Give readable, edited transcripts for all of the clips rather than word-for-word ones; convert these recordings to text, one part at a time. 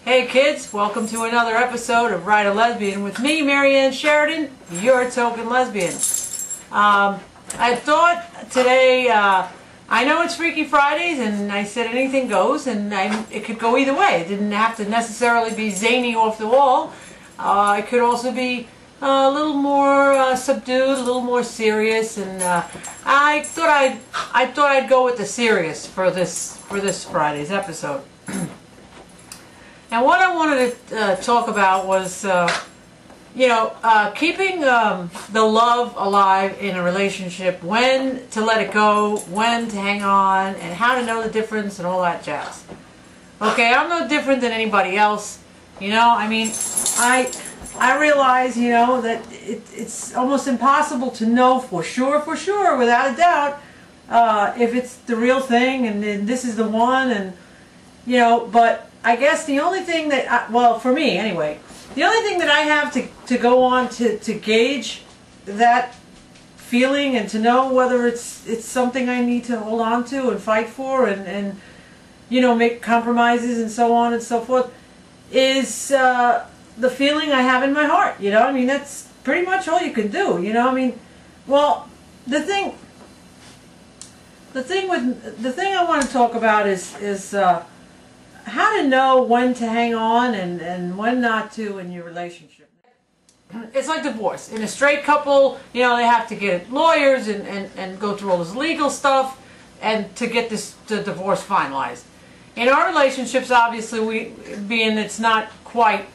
Hey kids, welcome to another episode of Ride a Lesbian with me, Marianne Sheridan, your token lesbian. I thought today, I know it's Freaky Fridays and I said anything goes, and it could go either way. It didn't have to necessarily be zany off the wall. It could also be a little more subdued, a little more serious, and I thought I'd go with the serious for this Friday's episode. And what I wanted to talk about was, keeping the love alive in a relationship, when to let it go, when to hang on, and how to know the difference and all that jazz. Okay, I'm no different than anybody else. I mean, I realize, that it's almost impossible to know for sure, without a doubt, if it's the real thing and this is the one, and, but I guess the only thing that, well, for me anyway, the only thing that I have to go on to gauge that feeling and to know whether it's something I need to hold on to and fight for and make compromises and so on and so forth is the feeling I have in my heart. I mean, that's pretty much all you can do. I mean, well, the thing I want to talk about is how to know when to hang on and when not to in your relationship. It's like divorce. In a straight couple, they have to get lawyers and go through all this legal stuff and to get the divorce finalized. In our relationships, obviously, being it's not quite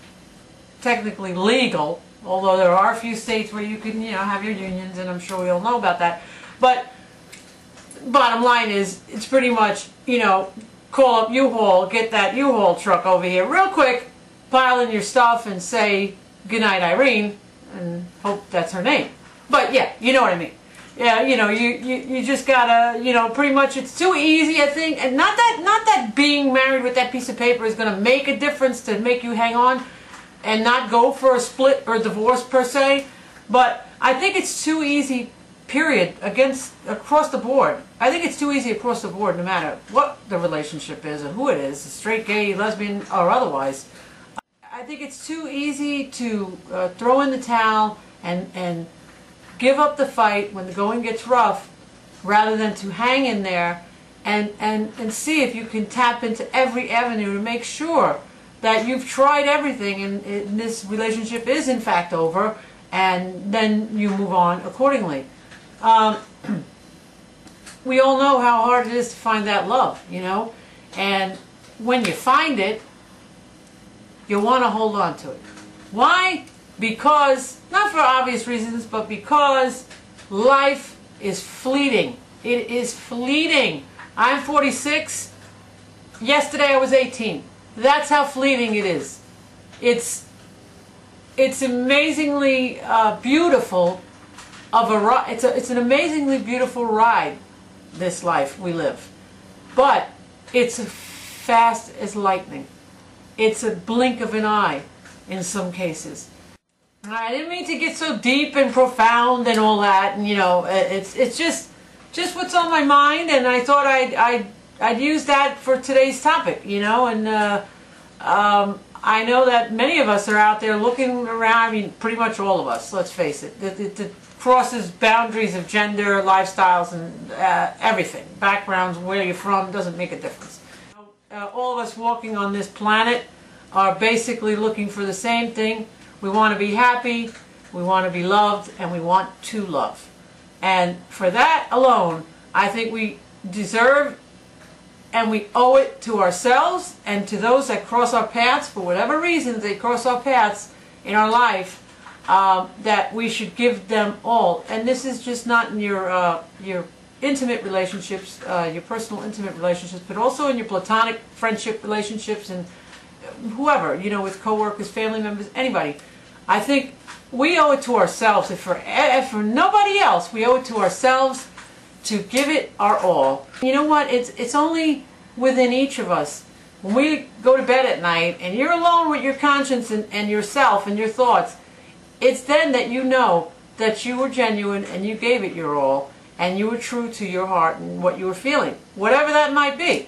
technically legal, although there are a few states where you can, have your unions, and I'm sure we all know about that. But bottom line is, it's pretty much, call up U-Haul, get that U-Haul truck over here real quick, pile in your stuff and say, "Good night, Irene," and hope that's her name. But yeah, you know what I mean. Yeah, you just gotta, pretty much it's too easy, I think, and not that being married with that piece of paper is gonna make a difference to make you hang on and not go for a split or divorce per se, but I think it's too easy, period, across the board. I think it's too easy across the board, no matter what the relationship is or who it is, straight, gay, lesbian, or otherwise. I think it's too easy to throw in the towel and give up the fight when the going gets rough, rather than to hang in there and see if you can tap into every avenue to make sure that you've tried everything and this relationship is in fact over, and then you move on accordingly. We all know how hard it is to find that love, and when you find it, you want to hold on to it. Why? Because, not for obvious reasons, but because life is fleeting. It is fleeting. I'm 46. Yesterday I was 18. That's how fleeting it is. It's amazingly beautiful. It's an amazingly beautiful ride, this life we live. But it's fast as lightning. It's a blink of an eye in some cases. I didn't mean to get so deep and profound and all that, and it's just what's on my mind, and I thought I'd use that for today's topic, and I know that many of us are out there looking around. I mean, pretty much all of us, let's face it. It crosses boundaries of gender, lifestyles, and everything. Backgrounds, where you're from, doesn't make a difference. All of us walking on this planet are basically looking for the same thing. We want to be happy, we want to be loved, and we want to love. And for that alone, I think we deserve and we owe it to ourselves and to those that cross our paths, for whatever reasons they cross our paths in our life, that we should give them all. And this is just not in your intimate relationships, your personal intimate relationships, but also in your platonic friendship relationships and whoever, with coworkers, family members, anybody. I think we owe it to ourselves, if for nobody else, we owe it to ourselves to give it our all. You know what, it's only within each of us. When we go to bed at night and you're alone with your conscience and yourself and your thoughts, it's then that you know that you were genuine and you gave it your all and you were true to your heart and what you were feeling, whatever that might be.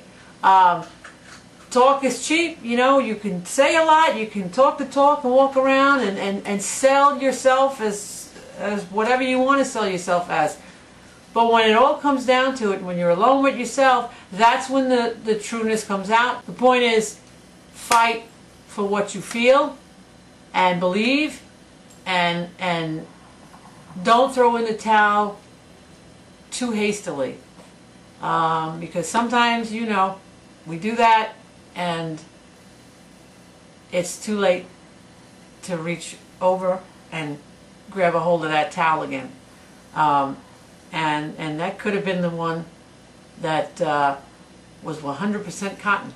talk is cheap, you know, you can say a lot, you can talk the talk and walk around and sell yourself as whatever you want to sell yourself as. But when it all comes down to it, when you're alone with yourself, that's when the trueness comes out. The point is, fight for what you feel and believe, and don't throw in the towel too hastily. Because sometimes, you know, we do that and it's too late to reach over and grab a hold of that towel again. And that could have been the one that was 100% cotton.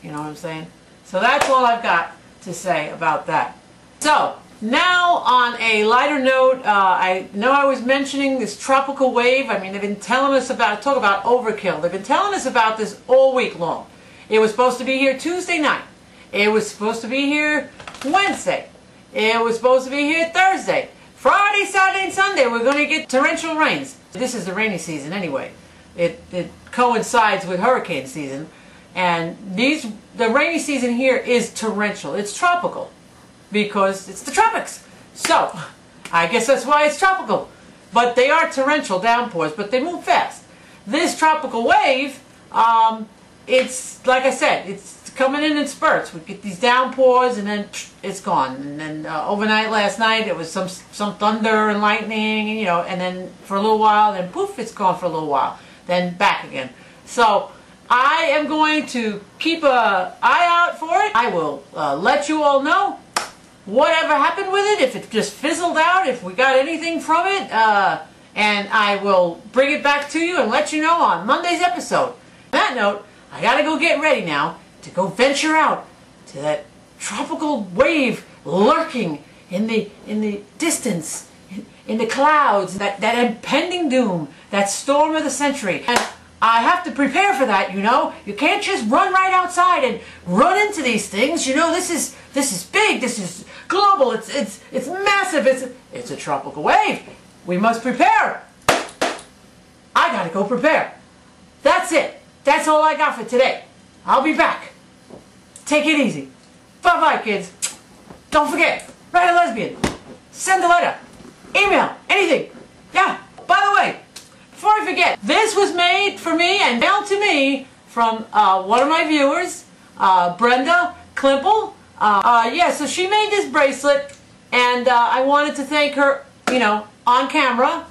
You know what I'm saying? So that's all I've got to say about that. So now on a lighter note, I know I was mentioning this tropical wave. I mean, they've been telling us about, talk about overkill. They've been telling us about this all week long. It was supposed to be here Tuesday night. It was supposed to be here Wednesday. It was supposed to be here Thursday. Friday, Saturday, and Sunday we're going to get torrential rains. This is the rainy season anyway. It coincides with hurricane season. And the rainy season here is torrential. It's tropical because it's the tropics. So I guess that's why it's tropical. But they are torrential downpours, but they move fast. This tropical wave, it's like I said, it's coming in spurts. We get these downpours and then it's gone. And then overnight last night it was some thunder and lightning, and, you know, and then for a little while, then poof, it's gone for a little while. Then back again. So I am going to keep an eye out for it. I will let you all know whatever happened with it, if it just fizzled out, if we got anything from it, and I will bring it back to you and let you know on Monday's episode. On that note, I gotta go get ready now to go venture out to that tropical wave lurking in the distance, in the clouds, that impending doom, that storm of the century. And I have to prepare for that, you know. You can't just run right outside and run into these things. You know, this is big, this is global, it's massive, it's a tropical wave. We must prepare. I gotta go prepare. That's it. That's all I got for today. I'll be back. Take it easy. Bye-bye, kids. Don't forget, write a lesbian. Send a letter. Email. Anything. Yeah. By the way, before I forget, this was made for me and mailed to me from one of my viewers, Brenda Klimple. Yeah, so she made this bracelet, and I wanted to thank her, you know, on camera,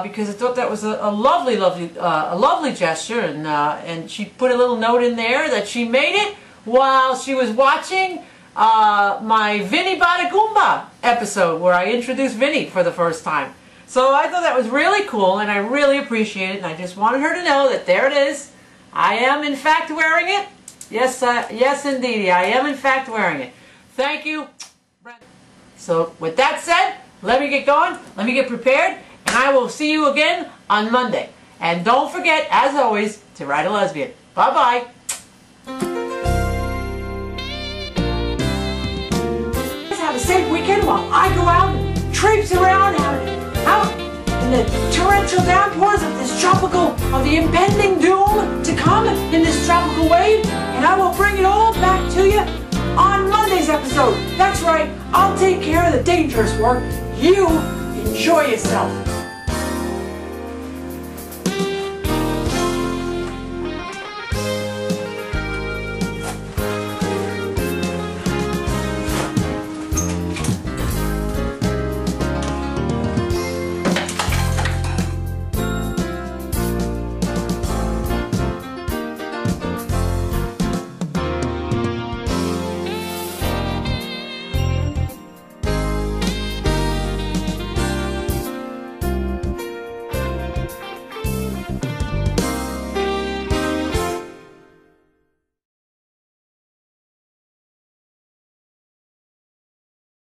because I thought that was a lovely gesture, and she put a little note in there that she made it while she was watching my Vinny Bada episode, where I introduced Vinny for the first time. So I thought that was really cool, and I really appreciate it, and I just wanted her to know that there it is. I am in fact wearing it. Yes, yes indeed, I am in fact wearing it. Thank you. So with that said, let me get going, let me get prepared, and I will see you again on Monday. And don't forget, as always, to write a lesbian. Bye-bye. Have a safe weekend while I go out and traipse around out in the torrential downpours of this tropical, of the impending doom to come in this tropical wave, and I will bring it all back to you on Monday's episode. That's right, I'll take care of the dangerous work. You enjoy yourself.